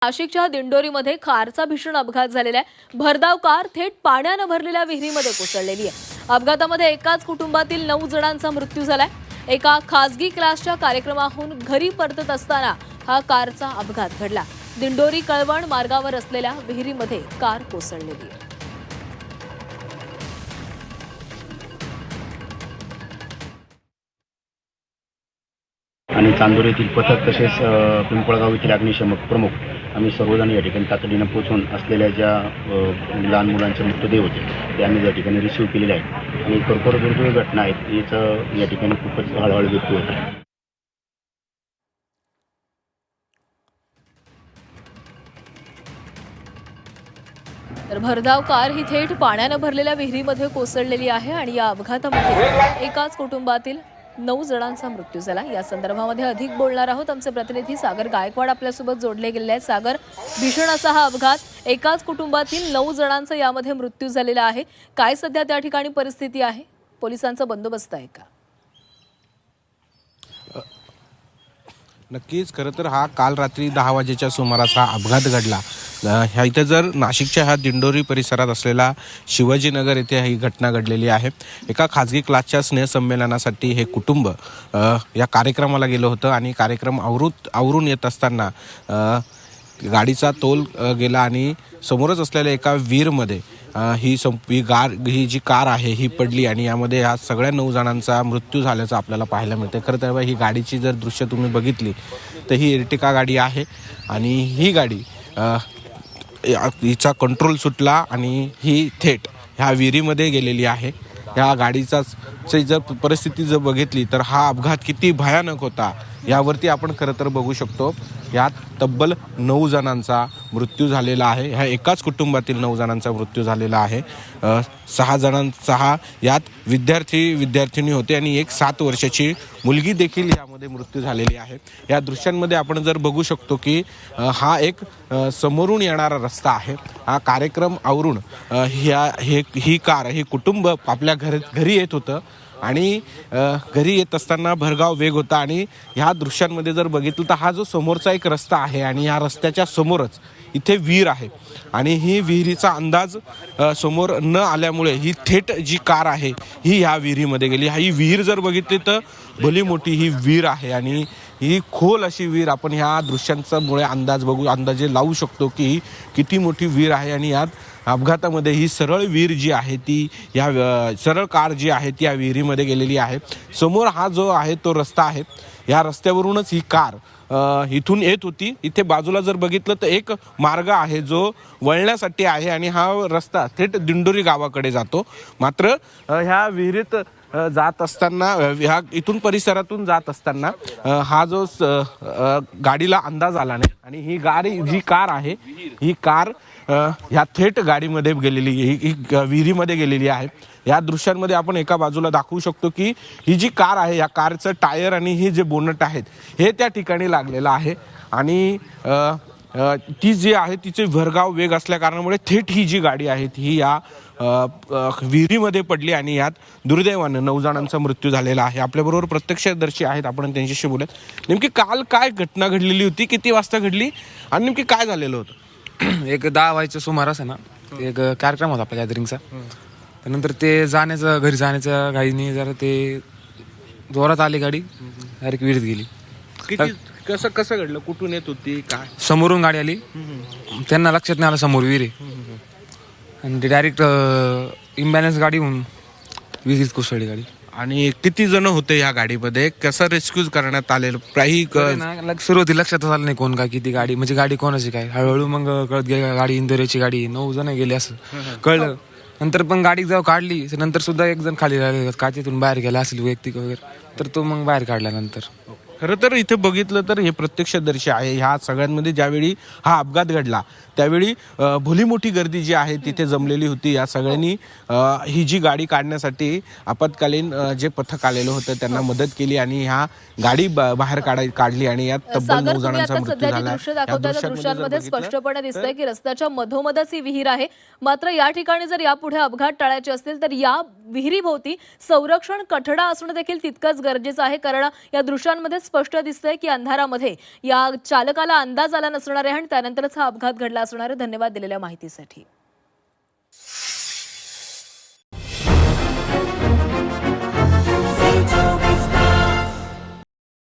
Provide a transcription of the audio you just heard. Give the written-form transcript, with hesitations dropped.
नाशिकच्या दिंडोरीमध्ये कारचा भीषण अपघात झालेला आहे। भरधाव कार थेट पाण्याने भरलेल्या विहिरीमध्ये कोसळलेली आहे। अपघातामध्ये एकाच कुटुंबातील 9 जणांचा मृत्यू झालाय। एका खासगी क्लासच्या कार्यक्रमाहून घरी परतत असताना हा कारचा अपघात घडला। दिंडोरी कळवण मार्गावर असलेल्या विहिरीमध्ये कार कोसळलेली आहे। आणि चांदोर येथील पथक तसेच पिंपळगाव येथील अग्निशमक प्रमुख आम्ही सर्वजण या ठिकाणी तातडीनं पोहोचून असलेल्या ज्या लहान मुलांचे मृतदेह होते ते आम्ही या ठिकाणी रिसीव्ह केलेले आहेत आणि खरोखर दुर्दैवी घटना आहेत याचं या ठिकाणी खूपच हळहळ व्यक्त होत आहे। तर भरधाव कार ही थेट पाण्याने भरलेल्या विहिरीमध्ये कोसळलेली आहे आणि या अपघातामध्ये एकाच कुटुंबातील 9 जणांचा मृत्यू झाला। या संदर्भामध्ये अधिक बोलणार आहोत आमचे प्रतिनिधी सागर गायकवाड आपल्यासोबत जोडले गेले आहेत। सागर, भीषण असा हा अपघात, एकाच कुटुंबातील 9 जणांचा यामध्ये मृत्यू झालेला आहे। काय सध्या त्या ठिकाणी परिस्थिती आहे? पोलिसांचा बंदोबस्त आहे का? नक्कीच, खरं तर हा काल रात्री 10 वाजेच्या सुमारास हा अपघात घडला। ह्या इथं जर नाशिकच्या ह्या दिंडोरी परिसरात असलेला शिवाजीनगर येथे ही घटना घडलेली आहे। एका खाजगी क्लासच्या स्नेहसंमेलनासाठी हे कुटुंब या कार्यक्रमाला गेलं होतं आणि कार्यक्रम आवरून येत असताना गाडीचा तोल गेला आणि समोरच असलेल्या एका विहीरमध्ये ही जी कार आहे ही पडली आणि यामध्ये ह्या सगळ्या 9 जणांचा मृत्यू झाल्याचं आपल्याला पाहायला मिळते। खरं तर ही गाडीची जर दृश्य तुम्ही बघितली तर ही एर्टिगा गाडी आहे आणि ही गाडी हिचा कंट्रोल सुटला आणि ही थेट ह्या विहिरीमध्ये गेलेली आहे। ह्या गाडीचा जर परिस्थिती जर बघितली तर हा अपघात किती भयानक होता यावरती आपण खरं तर बघू शकतो। यात तब्बल 9 जणांचा मृत्यू झालेला आहे। ह्या एकाच कुटुंबातील 9 जणांचा मृत्यू झालेला आहे। 6 यात विद्यार्थिनी होते आणि एक 7 वर्षाची मुलगी देखील यामध्ये मृत्यू झालेली आहे। या दृश्यांमध्ये आपण जर बघू शकतो की हा एक समोरून येणारा रस्ता आहे। हा कार्यक्रम आवरून ही कार ही कुटुंब आपल्या घरी येत होतं आणि घरी येत असताना भरधाव वेग होता आणि ह्या दृश्यांमध्ये जर बघितलं तर हा जो समोरचा एक रस्ता आहे आणि या रस्त्याच्या समोरच इथे विहीर आहे आणि ही विहिरीचा अंदाज समोर न आल्यामुळे ही थेट जी कार आहे ही ह्या विहिरीमध्ये गेली। ही विहीर जर बघितली तर भली मोठी ही विहीर आहे आणि ही खोल अशी विहीर आपण ह्या दृश्यांच्यामुळे अंदाजे लावू शकतो की किती मोठी विहीर आहे आणि यात अपघातामध्ये ही सरळ विहीर जी आहे ती सरळ कार जी आहे ती या विहिरीमध्ये गेलेली आहे। समोर हा जो आहे तो रस्ता आहे, या रस्त्यावरूनच ही कार इथून येत होती। इथे बाजूला जर बघितलं तर एक मार्ग आहे जो वळण्यासाठी आहे आणि हा रस्ता थेट दिंडोरी गावाकडे जातो। मात्र ह्या विहिरीत जात असताना इथून परिसरातून जात असताना हा जो गाडीला अंदाज आला नाही आणि ही जी कार आहे ही कार ह्या थेट गाडीमध्ये गेलेली ही विहिरीमध्ये गेलेली आहे। या दृश्यांमध्ये आपण एका बाजूला दाखवू शकतो की ही जी कार आहे या कारचं टायर आणि हे जे बोनट आहेत हे त्या ठिकाणी लागलेलं आहे आणि ती जी आहे तिचे भरधाव वेग असल्या कारणामुळे थेट ही जी गाडी आहे ही या विहिरीमध्ये पडली आणि यात दुर्दैवानं 9 जणांचा मृत्यू झालेला आहे। आपल्याबरोबर प्रत्यक्षदर्शी आहेत, आपण त्यांच्याशी बोलूयात। नेमकी काल काय घटना घडलेली होती, किती वाजता घडली आणि नेमकी काय झालेलं होतं? एक 10 वाजेच्या सुमारास आहे ना, एक कार्यक्रम होता आपल्या गॅदरिंगचा। त्यानंतर ते घरी जाण्याच्या गाडीने जरा ते जोरात आली गाडी, डायरेक्ट विहिरीत गेली। कसं घडलं, कुठून येत होती, काय? समोरून गाडी आली, त्यांना लक्षात नाही आलं समोर विहीर आहे आणि ते डायरेक्ट इम्बॅलन्स गाडी होऊन विहिरीत कोसळली गाडी। आणि किती जण होते या गाडीमध्ये, कसं रेस्क्यू करण्यात आलेलं? सुरुवाती लक्षात आलं नाही कोण काय, किती गाडी म्हणजे गाडी कोणाची काय। हळूहळू मग कळत गेली गाडी इंदोरीची गाडी, 9 जण गेले असं कळलं। नंतर पण गाडी जेव्हा काढली नंतर सुद्धा एक जण खाली राहिला, काचेतून बाहेर गेला असेल व्यक्ती वगैरे, तर तो मग बाहेर काढल्यानंतर। खरं तर इथे बघितलं तर हे प्रत्यक्षदर्शी आहे। ह्या सगळ्यांमध्ये ज्यावेळी हा अपघात घडला त्यावेळी भली मोठी गर्दी जी आहे तिथे जमलेली होती। या सगळ्यांनी ही जी गाडी काढण्यासाठी आपत्कालीन जे पथक आलेलं होतं त्यांना मदत केली आणि ह्या गाडी बाहेर काढली आणि यात तब्बल 9 जणांचा मृत्यू झाला। दृश्यांमध्ये स्पष्टपणे दिसतंय की रस्त्याच्या मधोमधच ही विहीर आहे। मात्र या ठिकाणी जर यापुढे अपघात टाळायचे असतील तर या विहिरीभोवती संरक्षण कठडा असणं देखील तितकंच गरजेचं आहे, कारण या दृश्यांमध्ये स्पष्ट दिसतंय की अंधारामध्ये या चालकाला अंदाज आला नसणार आहे आणि त्यानंतरच हा अपघात घडला असणार आहे. धन्यवाद दिलेल्या माहितीसाठी.